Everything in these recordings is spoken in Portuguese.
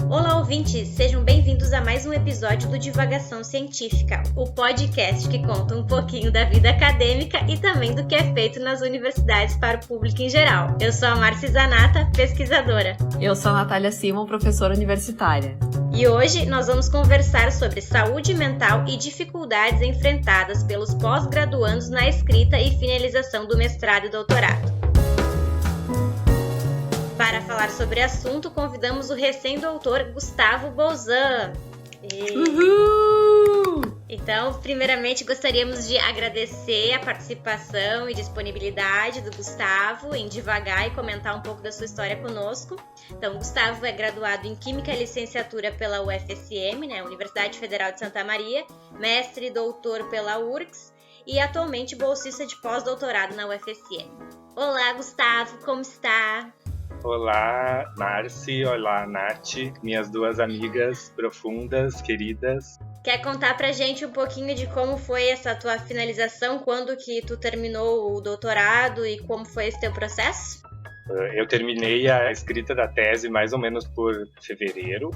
Olá, ouvintes! Sejam bem-vindos a mais um episódio do Divagação Científica, o podcast que conta um pouquinho da vida acadêmica e também do que é feito nas universidades para o público em geral. Eu sou a Márcia Zanata, pesquisadora. Eu sou a Natália Simon, professora universitária. E hoje nós vamos conversar sobre saúde mental e dificuldades enfrentadas pelos pós-graduandos na escrita e finalização do mestrado e doutorado. Para falar sobre o assunto, convidamos o recém-doutor Gustavo Bolzan. Uhul! Então, primeiramente, gostaríamos de agradecer a participação e disponibilidade do Gustavo em divagar e comentar um pouco da sua história conosco. Então, Gustavo é graduado em Química e Licenciatura pela UFSM, Universidade Federal de Santa Maria, mestre e doutor pela URGS e atualmente bolsista de pós-doutorado na UFSM. Olá, Gustavo, como está? Olá, Marci, olá, Nath, minhas duas amigas profundas, queridas. Quer contar pra gente um pouquinho de como foi essa tua finalização, quando que tu terminou o doutorado e como foi esse teu processo? Eu terminei a escrita da tese mais ou menos por fevereiro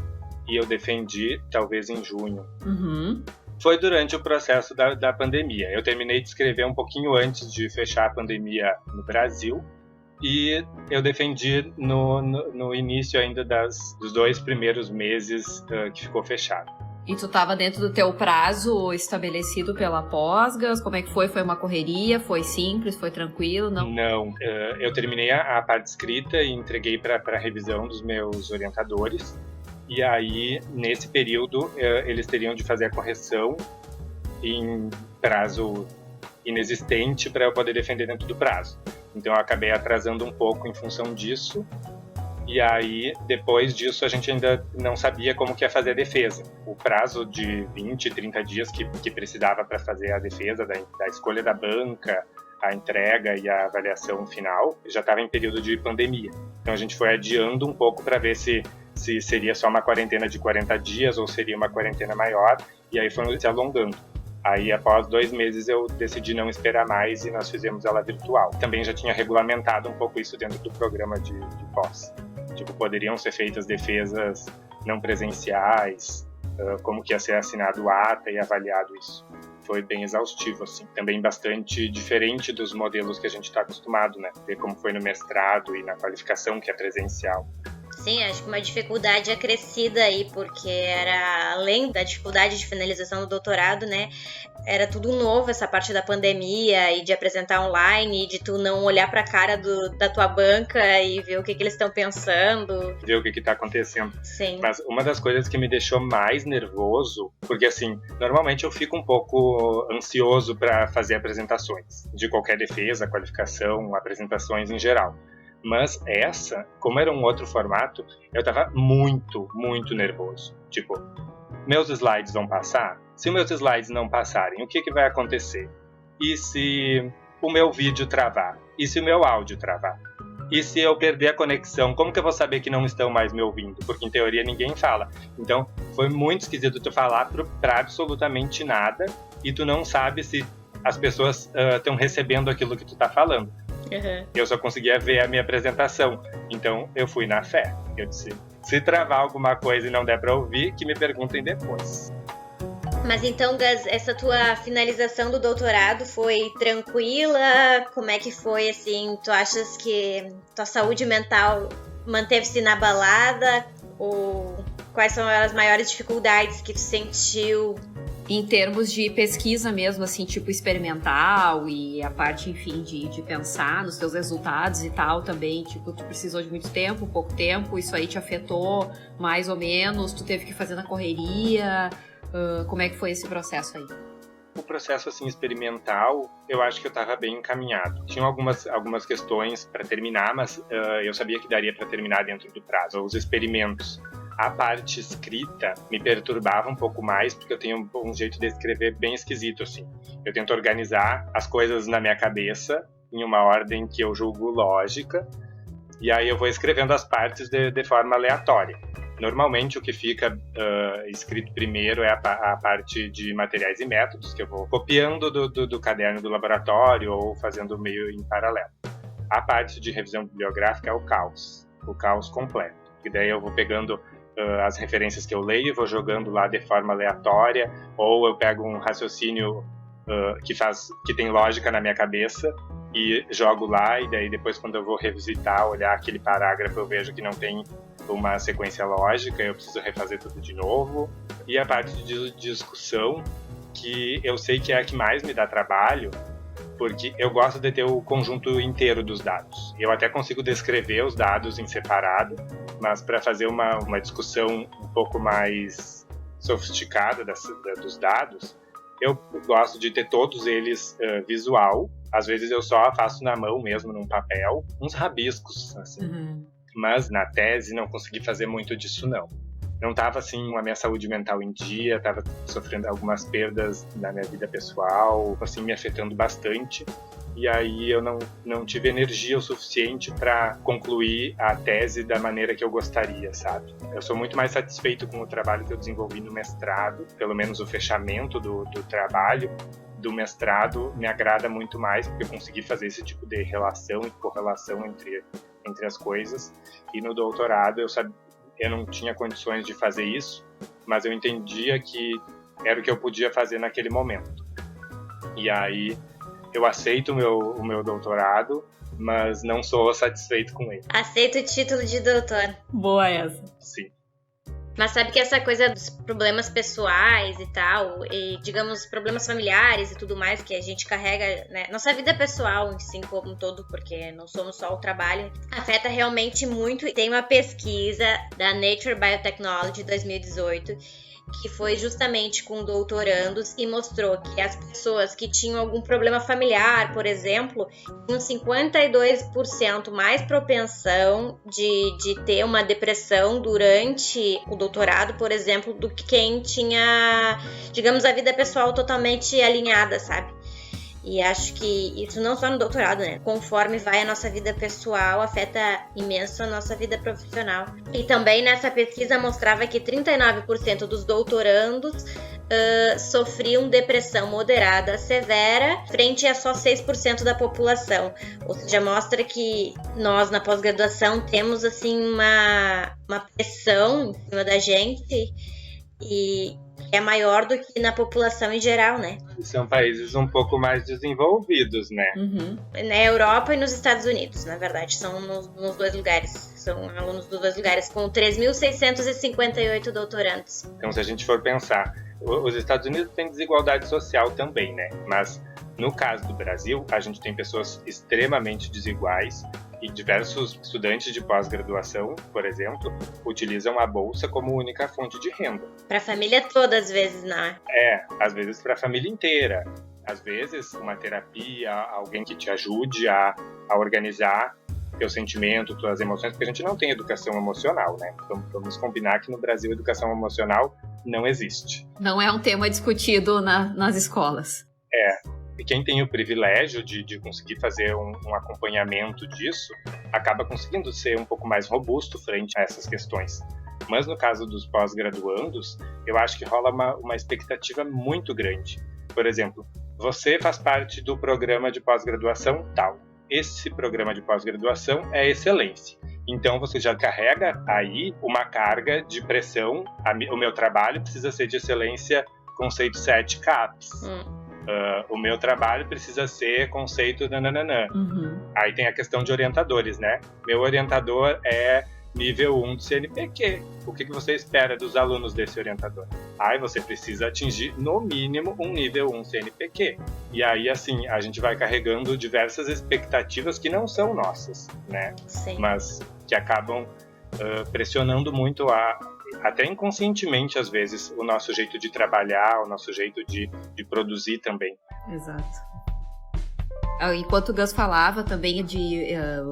e eu defendi talvez em junho. Foi durante o processo da pandemia. Eu terminei de escrever um pouquinho antes de fechar a pandemia no Brasil. E eu defendi no início ainda dos 2 primeiros meses que ficou fechado. E tu estava dentro do teu prazo estabelecido pela Pós-Gas? Como é que foi? Foi uma correria? Foi simples? Foi tranquilo? Não, eu terminei a parte escrita e entreguei para revisão dos meus orientadores. E aí, nesse período, eles teriam de fazer a correção em prazo inexistente para eu poder defender dentro do prazo. Então eu acabei atrasando um pouco em função disso, e aí depois disso a gente ainda não sabia como que ia fazer a defesa. O prazo de 20, 30 dias que precisava para fazer a defesa da escolha da banca, a entrega e a avaliação final, já estava em período de pandemia. Então a gente foi adiando um pouco para ver se seria só uma quarentena de 40 dias ou seria uma quarentena maior, e aí foi se alongando. Aí, após 2 meses, eu decidi não esperar mais e nós fizemos ela virtual. Também já tinha regulamentado um pouco isso dentro do programa de pós. Tipo, poderiam ser feitas defesas não presenciais, como que ia ser assinado o ata e avaliado isso. Foi bem exaustivo, assim. Também bastante diferente dos modelos que a gente está acostumado, Ver como foi no mestrado e na qualificação, que é presencial. Sim, acho que uma dificuldade acrescida aí, porque era, além da dificuldade de finalização do doutorado, era tudo novo, essa parte da pandemia e de apresentar online, e de tu não olhar pra cara da tua banca e ver o que eles estão pensando. Ver o que tá acontecendo. Sim. Mas uma das coisas que me deixou mais nervoso, porque assim, normalmente eu fico um pouco ansioso para fazer apresentações, de qualquer defesa, qualificação, apresentações em geral. Mas essa, como era um outro formato, eu tava muito, muito nervoso. Tipo, meus slides vão passar? Se meus slides não passarem, o que vai acontecer? E se o meu vídeo travar? E se o meu áudio travar? E se eu perder a conexão, como que eu vou saber que não estão mais me ouvindo? Porque em teoria ninguém fala. Então, foi muito esquisito tu falar pra absolutamente nada e tu não sabe se as pessoas estão recebendo aquilo que tu tá falando. Uhum. Eu só conseguia ver a minha apresentação, então eu fui na fé. Eu disse, se travar alguma coisa e não der pra ouvir, que me perguntem depois. Mas então, Gas, essa tua finalização do doutorado foi tranquila? Como é que foi, assim, tu achas que tua saúde mental manteve-se inabalada? Ou quais são as maiores dificuldades que tu sentiu? Em termos de pesquisa mesmo, assim, tipo experimental e a parte, enfim, de pensar nos teus resultados e tal também, tipo, tu precisou de muito tempo, pouco tempo, isso aí te afetou mais ou menos, tu teve que fazer na correria, como é que foi esse processo aí? O processo, assim, experimental, eu acho que eu estava bem encaminhado. Tinham algumas questões para terminar, mas eu sabia que daria para terminar dentro do prazo. Os experimentos. A parte escrita me perturbava um pouco mais, porque eu tenho um jeito de escrever bem esquisito, assim. Eu tento organizar as coisas na minha cabeça, em uma ordem que eu julgo lógica, e aí eu vou escrevendo as partes de forma aleatória. Normalmente o que fica escrito primeiro é a parte de materiais e métodos, que eu vou copiando do caderno do laboratório ou fazendo meio em paralelo. A parte de revisão bibliográfica é o caos completo. E daí eu vou pegando as referências que eu leio e vou jogando lá de forma aleatória, ou eu pego um raciocínio que tem lógica na minha cabeça e jogo lá, e daí depois quando eu vou revisitar, olhar aquele parágrafo, eu vejo que não tem uma sequência lógica, eu preciso refazer tudo de novo. E a parte de discussão, que eu sei que é a que mais me dá trabalho, porque eu gosto de ter o conjunto inteiro dos dados. Eu até consigo descrever os dados em separado, mas para fazer uma discussão um pouco mais sofisticada dos dados, eu gosto de ter todos eles visual. Às vezes eu só faço na mão mesmo, num papel, uns rabiscos, assim. Uhum. Mas na tese não consegui fazer muito disso, não. Não estava, assim, a minha saúde mental em dia, estava sofrendo algumas perdas na minha vida pessoal, assim, me afetando bastante. E aí eu não tive energia o suficiente para concluir a tese da maneira que eu gostaria, sabe? Eu sou muito mais satisfeito com o trabalho que eu desenvolvi no mestrado, pelo menos o fechamento do trabalho do mestrado me agrada muito mais, porque eu consegui fazer esse tipo de relação e correlação entre as coisas. E no doutorado eu não tinha condições de fazer isso, mas eu entendia que era o que eu podia fazer naquele momento. E aí eu aceito o meu doutorado, mas não sou satisfeito com ele. Aceito o título de doutor. Boa essa. Sim. Mas sabe que essa coisa dos problemas pessoais e tal, e digamos, problemas familiares e tudo mais que a gente carrega, né? Nossa vida pessoal, assim, como um todo, porque não somos só o trabalho, afeta realmente muito. Tem uma pesquisa da Nature Biotechnology 2018, que foi justamente com doutorandos e mostrou que as pessoas que tinham algum problema familiar, por exemplo, tinham 52% mais propensão de ter uma depressão durante o doutorado, por exemplo, do que quem tinha, digamos, a vida pessoal totalmente alinhada, sabe? E acho que isso não só no doutorado, né? Conforme vai a nossa vida pessoal, afeta imenso a nossa vida profissional. E também nessa pesquisa mostrava que 39% dos doutorandos sofriam depressão moderada severa, frente a só 6% da população. Ou seja, mostra que nós, na pós-graduação, temos, assim, uma pressão em cima da gente e é maior do que na população em geral, né? São países um pouco mais desenvolvidos, né? Uhum. Na Europa e nos Estados Unidos, na verdade, são nos dois lugares. São alunos dos dois lugares, com 3.658 doutorandos. Então, se a gente for pensar, os Estados Unidos têm desigualdade social também, né? Mas, no caso do Brasil, a gente tem pessoas extremamente desiguais e diversos estudantes de pós-graduação, por exemplo, utilizam a bolsa como única fonte de renda. Para a família toda, às vezes, né? Às vezes para a família inteira. Às vezes, uma terapia, alguém que te ajude a organizar teu sentimento, tuas emoções, porque a gente não tem educação emocional, né? Então, vamos combinar que no Brasil a educação emocional não existe. Não é um tema discutido nas escolas. E quem tem o privilégio de conseguir fazer um acompanhamento disso, acaba conseguindo ser um pouco mais robusto frente a essas questões. Mas no caso dos pós-graduandos, eu acho que rola uma expectativa muito grande. Por exemplo, você faz parte do programa de pós-graduação tal. Esse programa de pós-graduação é excelência. Então você já carrega aí uma carga de pressão. O meu trabalho precisa ser de excelência conceito 7 CAPES. O meu trabalho precisa ser conceito nananana. Uhum. Aí tem a questão de orientadores, né? Meu orientador é nível 1 do CNPq. O que você espera dos alunos desse orientador? Aí você precisa atingir, no mínimo, um nível 1 CNPq. E aí, assim, a gente vai carregando diversas expectativas que não são nossas, né? Sim. Mas que acabam pressionando muito até inconscientemente, às vezes, o nosso jeito de trabalhar, o nosso jeito de produzir também. Exato. Enquanto o Gus falava também de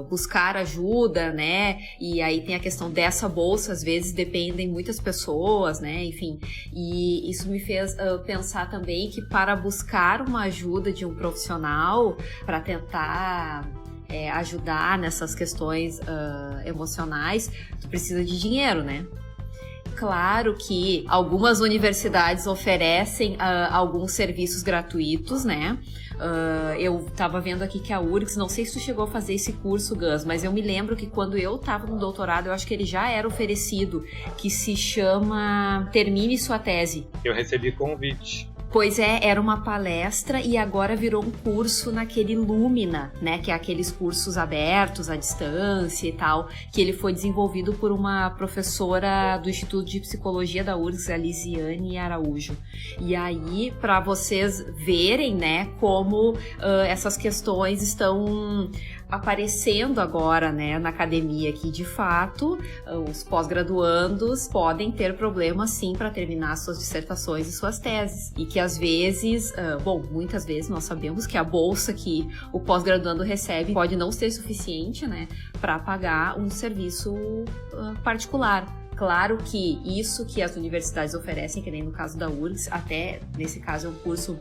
buscar ajuda, né? E aí tem a questão dessa bolsa, às vezes dependem muitas pessoas, né? Enfim, e isso me fez pensar também que para buscar uma ajuda de um profissional, para tentar ajudar nessas questões emocionais, tu precisa de dinheiro, né? claro que algumas universidades oferecem alguns serviços gratuitos, né? Eu tava vendo aqui que a URGS, não sei se tu chegou a fazer esse curso, Gus, mas eu me lembro que quando eu tava no doutorado, eu acho que ele já era oferecido, que se chama Termine Sua Tese. Eu recebi convite. Pois é, era uma palestra e agora virou um curso naquele Lumina, né? Que é aqueles cursos abertos à distância e tal, que ele foi desenvolvido por uma professora do Instituto de Psicologia da URGS, a Lisiane Araújo. E aí, para vocês verem, né, como essas questões estão aparecendo agora, né, na academia, que de fato os pós-graduandos podem ter problemas sim para terminar suas dissertações e suas teses, e que às vezes, muitas vezes nós sabemos que a bolsa que o pós-graduando recebe pode não ser suficiente, né, para pagar um serviço particular. Claro que isso que as universidades oferecem, que nem no caso da URGS, até nesse caso é um curso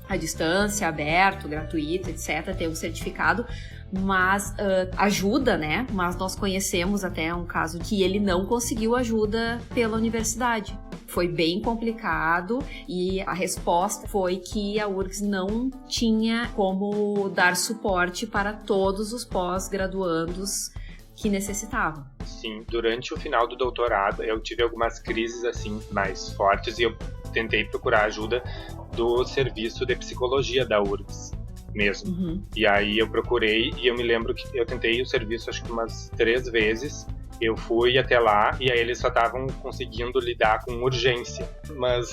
à distância, aberto, gratuito, etc., ter um certificado, mas ajuda, né? Mas nós conhecemos até um caso que ele não conseguiu ajuda pela universidade. Foi bem complicado e a resposta foi que a URGS não tinha como dar suporte para todos os pós-graduandos que necessitavam. Sim, durante o final do doutorado eu tive algumas crises assim mais fortes e eu tentei procurar ajuda do serviço de psicologia da URGS mesmo. Uhum. E aí eu procurei e eu me lembro que eu tentei o serviço acho que umas 3 vezes. Eu fui até lá e aí eles só estavam conseguindo lidar com urgência. Mas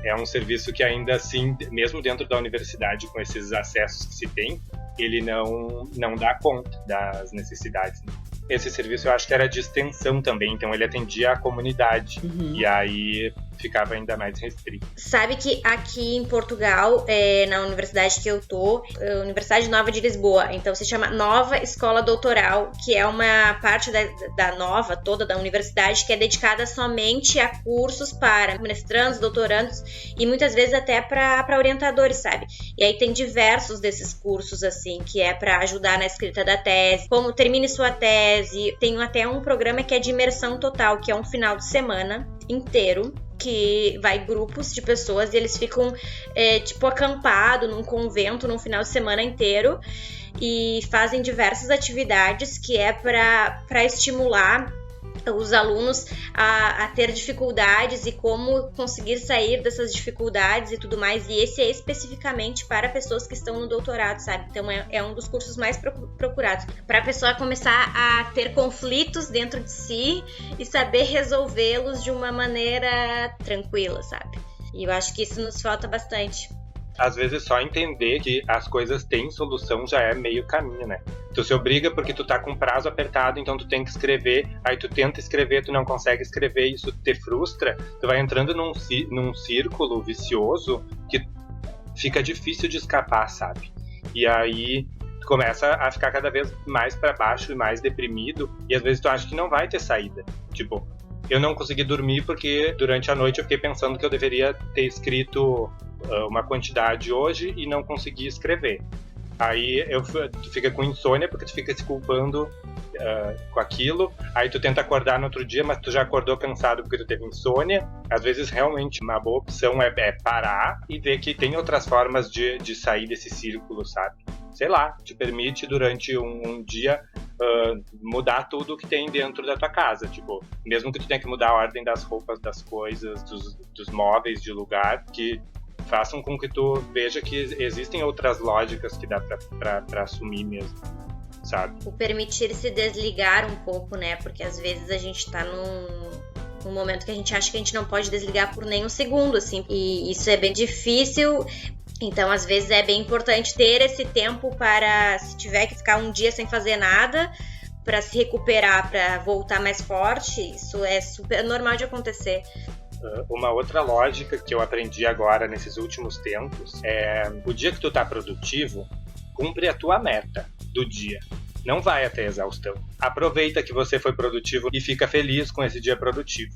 é um serviço que ainda assim, mesmo dentro da universidade, com esses acessos que se tem, ele não dá conta das necessidades. Esse serviço eu acho que era de extensão também, então ele atendia a comunidade. Uhum. E aí ficava ainda mais restrito. Sabe que aqui em Portugal, na universidade que eu tô, Universidade Nova de Lisboa, então se chama Nova Escola Doutoral, que é uma parte da Nova, toda da universidade, que é dedicada somente a cursos para mestrandos, doutorandos e muitas vezes até para orientadores, sabe? E aí tem diversos desses cursos, assim, que é para ajudar na escrita da tese, como termine sua tese. Tem até um programa que é de imersão total, que é um final de semana inteiro, que vai grupos de pessoas e eles ficam, acampado num convento num final de semana inteiro e fazem diversas atividades que é para estimular os alunos a ter dificuldades e como conseguir sair dessas dificuldades e tudo mais, e esse é especificamente para pessoas que estão no doutorado, sabe? Então é um dos cursos mais procurados, para a pessoa começar a ter conflitos dentro de si e saber resolvê-los de uma maneira tranquila, sabe? E eu acho que isso nos falta bastante. Às vezes só entender que as coisas têm solução já é meio caminho, né? Tu se obriga porque tu tá com prazo apertado, então tu tem que escrever, aí tu tenta escrever, tu não consegue escrever, isso te frustra, tu vai entrando num círculo vicioso que fica difícil de escapar, sabe? E aí tu começa a ficar cada vez mais pra baixo e mais deprimido, e às vezes tu acha que não vai ter saída. Tipo, eu não consegui dormir porque durante a noite eu fiquei pensando que eu deveria ter escrito uma quantidade hoje e não consegui escrever. Aí tu fica com insônia porque tu fica se culpando com aquilo, aí tu tenta acordar no outro dia, mas tu já acordou cansado porque tu teve insônia. Às vezes realmente uma boa opção é parar e ver que tem outras formas de sair desse círculo, sabe? Sei lá, te permite durante um dia mudar tudo que tem dentro da tua casa, tipo, mesmo que tu tenha que mudar a ordem das roupas, das coisas, dos móveis de lugar, que façam com que tu veja que existem outras lógicas que dá pra assumir mesmo, sabe? O permitir se desligar um pouco, né? Porque às vezes a gente tá num momento que a gente acha que a gente não pode desligar por nem um segundo, assim. E isso é bem difícil. Então, às vezes é bem importante ter esse tempo para, se tiver que ficar um dia sem fazer nada, para se recuperar, para voltar mais forte. Isso é super normal de acontecer. Uma outra lógica que eu aprendi agora nesses últimos tempos é: o dia que tu tá produtivo, cumpre a tua meta do dia. Não vai até a exaustão. Aproveita que você foi produtivo e fica feliz com esse dia produtivo.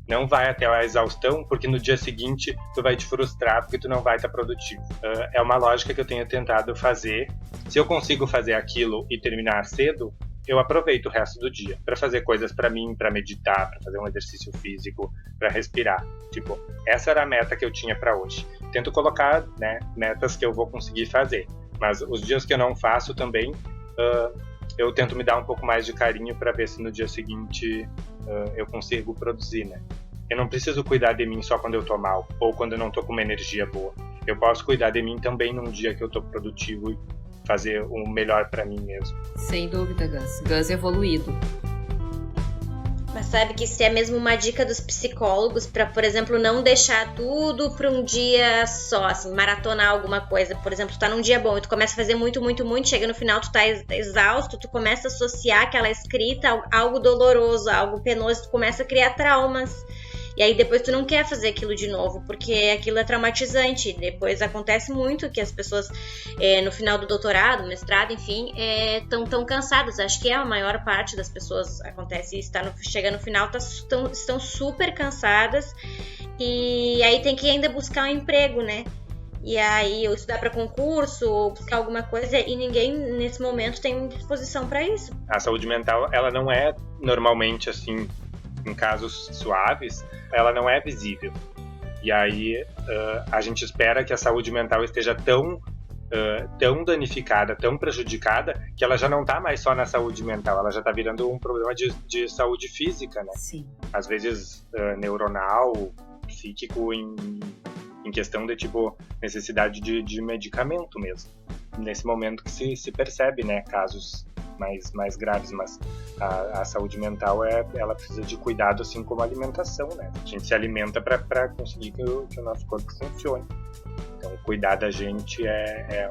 Não vai até a exaustão, porque no dia seguinte tu vai te frustrar porque tu não vai estar produtivo. É uma lógica que eu tenho tentado fazer. Se eu consigo fazer aquilo e terminar cedo, eu aproveito o resto do dia para fazer coisas para mim, para meditar, para fazer um exercício físico, para respirar. Tipo, essa era a meta que eu tinha para hoje. Tento colocar, né, metas que eu vou conseguir fazer, mas os dias que eu não faço também, eu tento me dar um pouco mais de carinho para ver se no dia seguinte eu consigo produzir, né? Eu não preciso cuidar de mim só quando eu tô mal ou quando eu não tô com uma energia boa. Eu posso cuidar de mim também num dia que eu tô produtivo e fazer o melhor pra mim mesmo. Sem dúvida, Gus. Gus evoluído. Mas sabe que isso é mesmo uma dica dos psicólogos pra, por exemplo, não deixar tudo pra um dia só, assim, maratonar alguma coisa. Por exemplo, tu tá num dia bom e tu começa a fazer muito, chega no final tu tá exausto, tu começa a associar aquela escrita a algo doloroso, a algo penoso, tu começa a criar traumas. E aí depois tu não quer fazer aquilo de novo, porque aquilo é traumatizante. Depois acontece muito que as pessoas no final do doutorado, mestrado, enfim, estão cansadas. Acho que a maior parte das pessoas acontece isso, chega no final, estão super cansadas. E aí tem que ainda buscar um emprego, né? E aí, ou estudar para concurso, ou buscar alguma coisa, e ninguém nesse momento tem disposição para isso. A saúde mental, ela não é normalmente assim, em casos suaves, ela não é visível. E aí a gente espera que a saúde mental esteja tão danificada, tão prejudicada, que ela já não está mais só na saúde mental, ela já está virando um problema de saúde física, né? Sim. Às vezes neuronal, psíquico, em questão de tipo necessidade de medicamento mesmo. Nesse momento que se percebe, né, casos mais graves, mas a saúde mental ela precisa de cuidado, assim como a alimentação, né? A gente se alimenta para conseguir que o nosso corpo funcione. Então, cuidar da gente é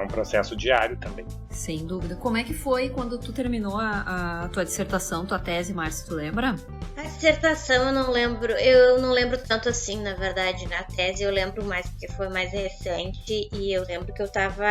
um processo diário também. Sem dúvida. Como é que foi quando tu terminou a tua dissertação, tua tese, Márcia, tu lembra? A dissertação eu não lembro tanto assim, na verdade. Na tese eu lembro mais, porque foi mais recente, e eu lembro que eu tava,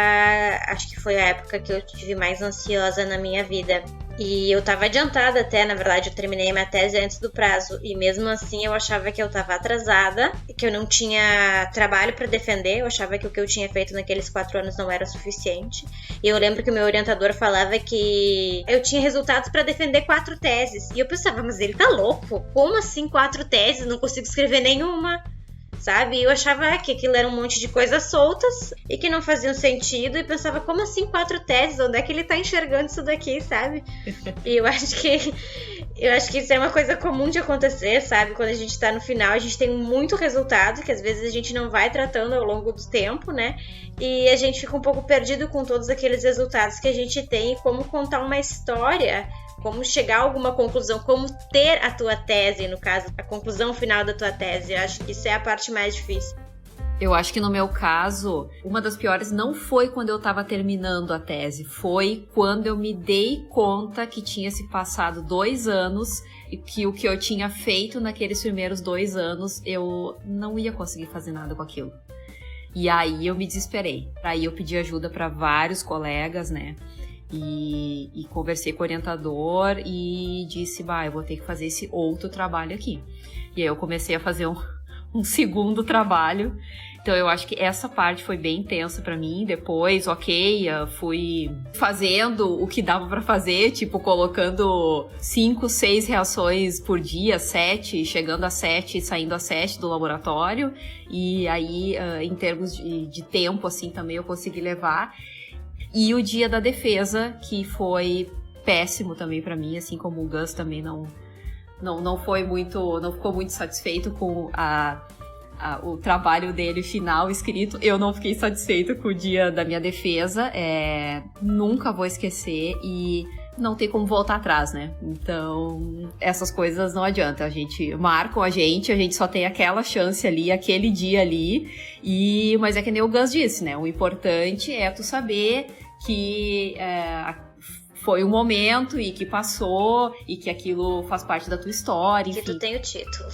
acho que foi a época que eu estive mais ansiosa na minha vida. E eu tava adiantada até, na verdade, eu terminei minha tese antes do prazo, e mesmo assim eu achava que eu tava atrasada, que eu não tinha trabalho pra defender, eu achava que o que eu tinha feito naqueles 4 anos não era suficiente. E eu lembro que o meu orientador falava que eu tinha resultados pra defender 4 teses, e eu pensava, mas ele tá louco? Como assim 4 teses? Não consigo escrever nenhuma. Sabe? Eu achava que aquilo era um monte de coisas soltas e que não faziam sentido, e pensava, como assim 4 teses? Onde é que ele tá enxergando isso daqui, sabe? E eu acho que isso é uma coisa comum de acontecer, sabe? Quando a gente tá no final, a gente tem muito resultado, que às vezes a gente não vai tratando ao longo do tempo, né? E a gente fica um pouco perdido com todos aqueles resultados que a gente tem, e como contar uma história, como chegar a alguma conclusão, como ter a tua tese, no caso, a conclusão final da tua tese. Eu acho que isso é a parte mais difícil. Eu acho que no meu caso, uma das piores não foi quando eu estava terminando a tese, foi quando eu me dei conta que tinha se passado 2 anos e que o que eu tinha feito naqueles primeiros 2 anos, eu não ia conseguir fazer nada com aquilo. E aí eu me desesperei. Aí eu pedi ajuda para vários colegas, né? E conversei com o orientador e disse, eu vou ter que fazer esse outro trabalho aqui. E aí eu comecei a fazer um segundo trabalho. Então eu acho que essa parte foi bem intensa pra mim. Depois, fui fazendo o que dava pra fazer, tipo colocando 5, 6 reações por dia, 7, chegando a 7 e saindo a 7 do laboratório. E aí, em termos de tempo, assim, também eu consegui levar. E o dia da defesa, que foi péssimo também pra mim, assim como o Gus também não ficou muito satisfeito com o trabalho dele final escrito. Eu não fiquei satisfeita com o dia da minha defesa, nunca vou esquecer e não tem como voltar atrás, né? Então, essas coisas não adianta, marcam a gente só tem aquela chance ali, aquele dia ali, mas é que nem o Gus disse, né? O importante é tu saber que foi um momento e que passou e que aquilo faz parte da tua história, enfim. Que tu tem o título.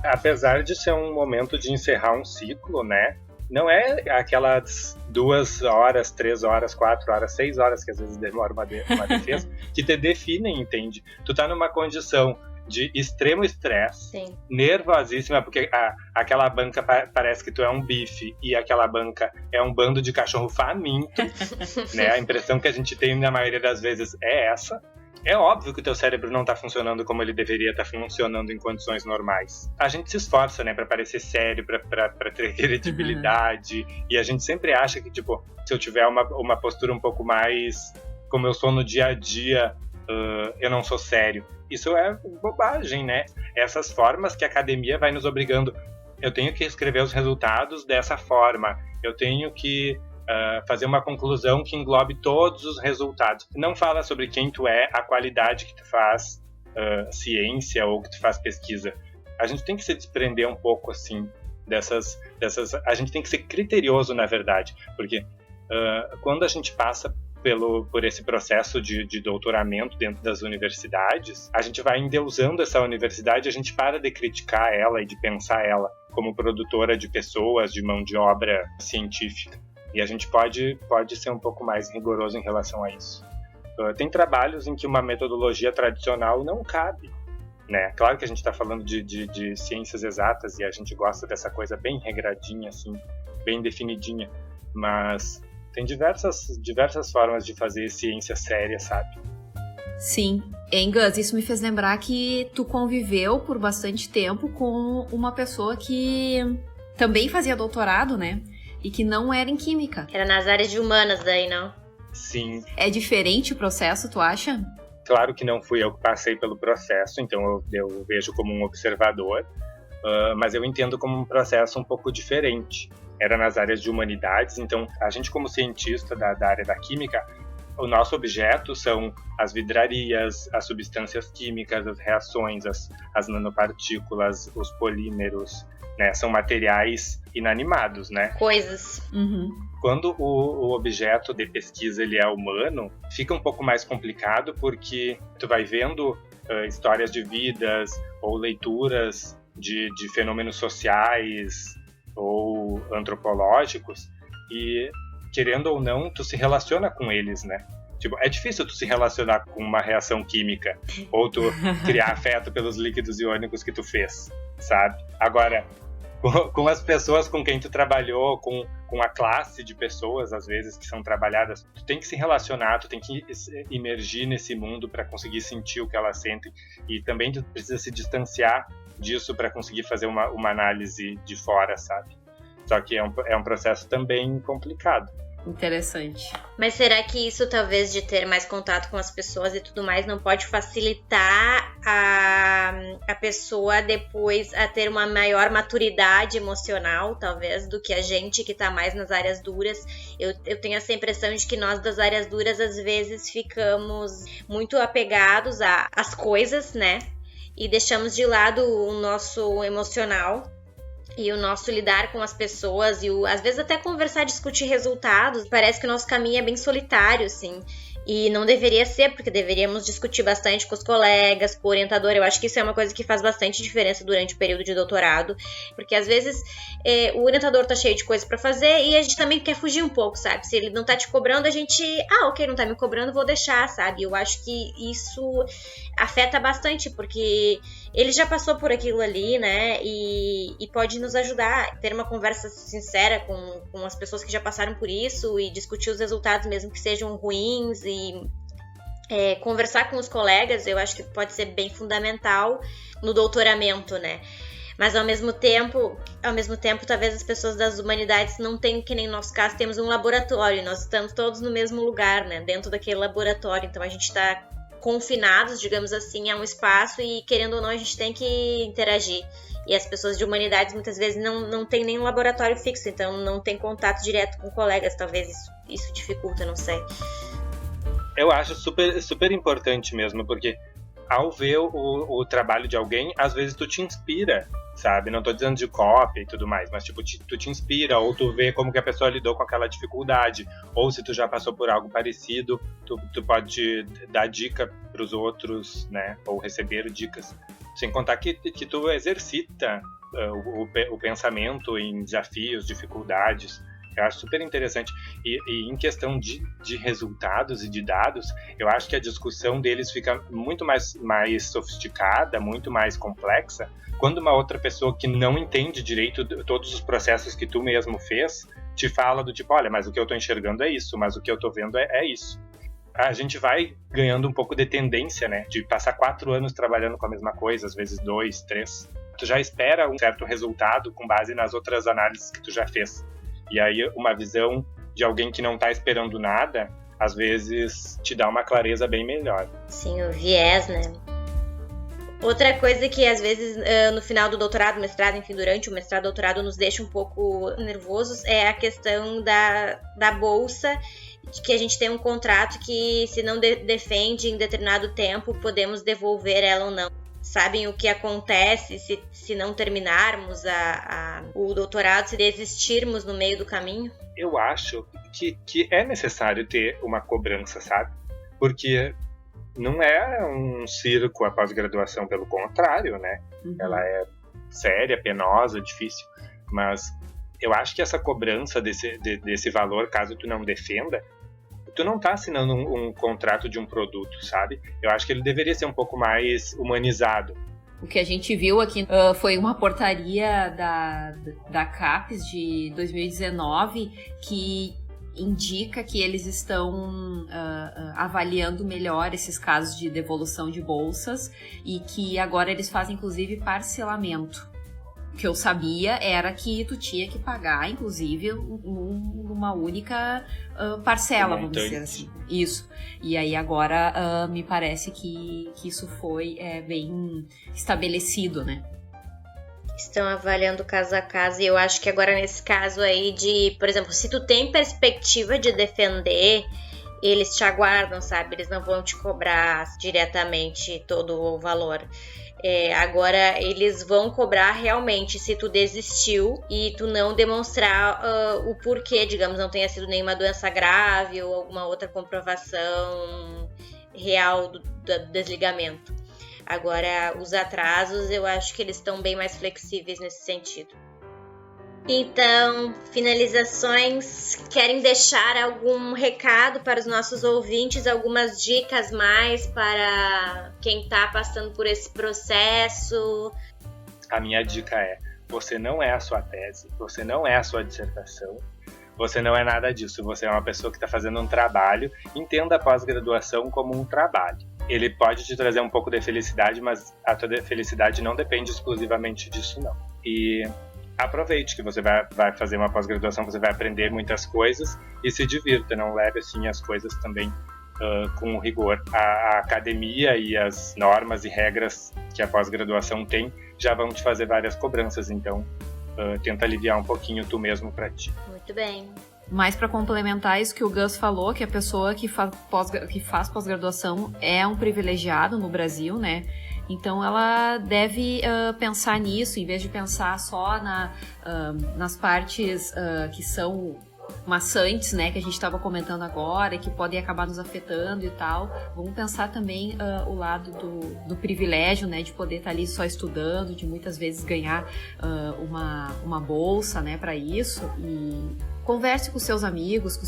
Apesar de ser um momento de encerrar um ciclo, né? Não é aquelas 2 horas, 3 horas, 4 horas, 6 horas que às vezes demora uma defesa, que te definem, entende? Tu tá numa condição de extremo estresse, Sim. nervosíssima, porque aquela banca parece que tu é um bife e aquela banca é um bando de cachorro faminto, né? A impressão que a gente tem na maioria das vezes é essa. É óbvio que o teu cérebro não tá funcionando como ele deveria estar funcionando em condições normais. A gente se esforça, né, pra parecer sério, pra ter credibilidade, e a gente sempre acha que, tipo, se eu tiver uma postura um pouco mais como eu sou no dia a dia, eu não sou sério. Isso é bobagem, né? Essas formas que a academia vai nos obrigando. Eu tenho que escrever os resultados dessa forma. Eu tenho que fazer uma conclusão que englobe todos os resultados. Não fala sobre quem tu é, a qualidade que tu faz ciência ou que tu faz pesquisa. A gente tem que se desprender um pouco, assim, dessas... A gente tem que ser criterioso, na verdade. Porque quando a gente passa por esse processo de doutoramento dentro das universidades, a gente vai endeusando essa universidade, a gente para de criticar ela e de pensar ela como produtora de pessoas, de mão de obra científica. E a gente pode ser um pouco mais rigoroso em relação a isso. Tem trabalhos em que uma metodologia tradicional não cabe, né? Claro que a gente está falando de ciências exatas e a gente gosta dessa coisa bem regradinha, assim, bem definidinha, mas tem diversas formas de fazer ciência séria, sabe? Sim. Gus, isso me fez lembrar que tu conviveu por bastante tempo com uma pessoa que também fazia doutorado, né? E que não era em química. Era nas áreas de humanas daí, não? Sim. É diferente o processo, tu acha? Claro que não fui eu que passei pelo processo, então eu vejo como um observador, mas eu entendo como um processo um pouco diferente. Era nas áreas de humanidades, então a gente como cientista da área da química, o nosso objeto são as vidrarias, as substâncias químicas, as reações, as nanopartículas, os polímeros, né? São materiais inanimados, né? Coisas. Uhum. Quando o objeto de pesquisa ele é humano, fica um pouco mais complicado porque tu vai vendo histórias de vidas ou leituras de fenômenos sociais ou antropológicos e, querendo ou não, tu se relaciona com eles, né? Tipo, é difícil tu se relacionar com uma reação química ou tu criar afeto pelos líquidos iônicos que tu fez, sabe? Agora, com as pessoas com quem tu trabalhou, com a classe de pessoas, às vezes, que são trabalhadas, tu tem que se relacionar, tu tem que imergir nesse mundo para conseguir sentir o que elas sentem e também tu precisa se distanciar disso para conseguir fazer uma análise de fora, sabe? Só que é um processo também complicado. Interessante. Mas será que isso, talvez, de ter mais contato com as pessoas e tudo mais, não pode facilitar a pessoa depois a ter uma maior maturidade emocional, talvez, do que a gente que tá mais nas áreas duras? Eu tenho essa impressão de que nós das áreas duras, às vezes, ficamos muito apegados às coisas, né? E deixamos de lado o nosso emocional e o nosso lidar com as pessoas e às vezes até conversar, discutir resultados. Parece que o nosso caminho é bem solitário, assim. E não deveria ser, porque deveríamos discutir bastante com os colegas, com o orientador. Eu acho que isso é uma coisa que faz bastante diferença durante o período de doutorado, porque às vezes o orientador tá cheio de coisa pra fazer e a gente também quer fugir um pouco, sabe? Se ele não tá te cobrando, a gente... ok, não tá me cobrando, vou deixar, sabe? Eu acho que isso afeta bastante, porque ele já passou por aquilo ali, né? E pode nos ajudar. Ter uma conversa sincera com as pessoas que já passaram por isso e discutir os resultados, mesmo que sejam ruins, e conversar com os colegas, eu acho que pode ser bem fundamental no doutoramento, né? Mas ao mesmo tempo, talvez as pessoas das humanidades não tenham, que nem no nosso caso, temos um laboratório, nós estamos todos no mesmo lugar, né? Dentro daquele laboratório, então a gente está confinados, digamos assim, a um espaço e, querendo ou não, a gente tem que interagir. E as pessoas de humanidades muitas vezes não tem nenhum laboratório fixo, então não tem contato direto com colegas, talvez isso dificulta, não sei. Eu acho super, super importante mesmo, porque ao ver o trabalho de alguém, às vezes tu te inspira, sabe? Não tô dizendo de cópia e tudo mais, mas tipo, tu te inspira, ou tu vê como que a pessoa lidou com aquela dificuldade, ou se tu já passou por algo parecido, tu pode dar dica pros outros, né? Ou receber dicas. Sem contar que tu exercita o pensamento em desafios, dificuldades. Eu acho super interessante. E em questão de resultados e de dados, eu acho que a discussão deles fica muito mais sofisticada, muito mais complexa, quando uma outra pessoa que não entende direito todos os processos que tu mesmo fez, te fala do tipo, olha, mas o que eu tô enxergando é isso, mas o que eu tô vendo é isso. A gente vai ganhando um pouco de tendência, né? De passar 4 anos trabalhando com a mesma coisa, às vezes 2, 3. Tu já espera um certo resultado com base nas outras análises que tu já fez. E aí uma visão de alguém que não tá esperando nada, às vezes te dá uma clareza bem melhor. Sim, o viés, né? Outra coisa que às vezes no final do doutorado, mestrado, enfim, durante o mestrado, doutorado nos deixa um pouco nervosos é a questão da bolsa, de que a gente tem um contrato que se não defende em determinado tempo, podemos devolver ela ou não. Sabem o que acontece se não terminarmos o doutorado, se desistirmos no meio do caminho? Eu acho que é necessário ter uma cobrança, sabe? Porque não é um circo a pós-graduação, pelo contrário, né? Uhum. Ela é séria, penosa, difícil, mas eu acho que essa cobrança desse valor, caso tu não defenda, tu não tá assinando um contrato de um produto, sabe? Eu acho que ele deveria ser um pouco mais humanizado. O que a gente viu aqui foi uma portaria da CAPES de 2019 que indica que eles estão avaliando melhor esses casos de devolução de bolsas e que agora eles fazem, inclusive, parcelamento. O que eu sabia era que tu tinha que pagar, inclusive, uma única parcela, vamos dizer assim. Isso. E aí agora me parece que isso foi bem estabelecido, né? Estão avaliando caso a caso, e eu acho que agora nesse caso aí de, por exemplo, se tu tem perspectiva de defender, eles te aguardam, sabe? Eles não vão te cobrar diretamente todo o valor. Agora eles vão cobrar realmente se tu desistiu e tu não demonstrar o porquê, digamos, não tenha sido nenhuma doença grave ou alguma outra comprovação real do desligamento. Agora, os atrasos, eu acho que eles estão bem mais flexíveis nesse sentido. Então, finalizações, querem deixar algum recado para os nossos ouvintes, algumas dicas mais para quem está passando por esse processo? A minha dica é, você não é a sua tese, você não é a sua dissertação, você não é nada disso, você é uma pessoa que está fazendo um trabalho, entenda a pós-graduação como um trabalho. Ele pode te trazer um pouco de felicidade, mas a tua felicidade não depende exclusivamente disso, não. E aproveite que você vai fazer uma pós-graduação, você vai aprender muitas coisas e se divirta, não leve assim as coisas também com rigor. A academia e as normas e regras que a pós-graduação tem já vão te fazer várias cobranças, então tenta aliviar um pouquinho tu mesmo pra ti. Muito bem. Mas para complementar isso que o Gus falou, que a pessoa que faz pós-graduação é um privilegiado no Brasil, né? Então ela deve pensar nisso, em vez de pensar só nas partes que são maçantes, né? Que a gente estava comentando agora e que podem acabar nos afetando e tal. Vamos pensar também o lado do privilégio, né? De poder estar ali só estudando, de muitas vezes ganhar uma bolsa, né? Para isso. E converse com seus amigos, com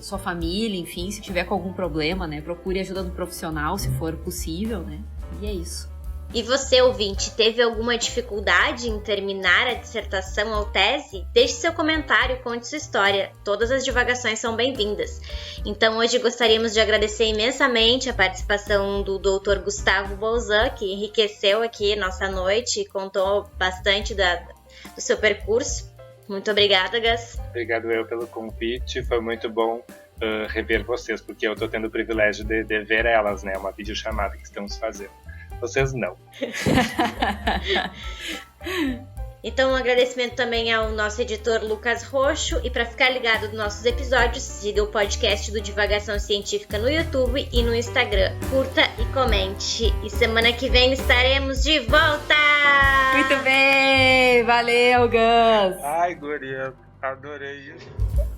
sua família, enfim, se tiver com algum problema, né? Procure ajuda do profissional, se for possível, né? E é isso. E você, ouvinte, teve alguma dificuldade em terminar a dissertação ou tese? Deixe seu comentário, conte sua história. Todas as divagações são bem-vindas. Então, hoje gostaríamos de agradecer imensamente a participação do Dr. Gustavo Bolzan, que enriqueceu aqui nossa noite e contou bastante do seu percurso. Muito obrigada, Gus. Obrigado eu pelo convite, foi muito bom rever vocês, porque eu estou tendo o privilégio de ver elas, né? Uma videochamada que estamos fazendo. Vocês não. Então, um agradecimento também ao nosso editor Lucas Roxo. E para ficar ligado nos nossos episódios, siga o podcast do Divagação Científica no YouTube e no Instagram. Curta e comente. E semana que vem estaremos de volta! Muito bem! Valeu, Gus! Ai, guria, adorei isso.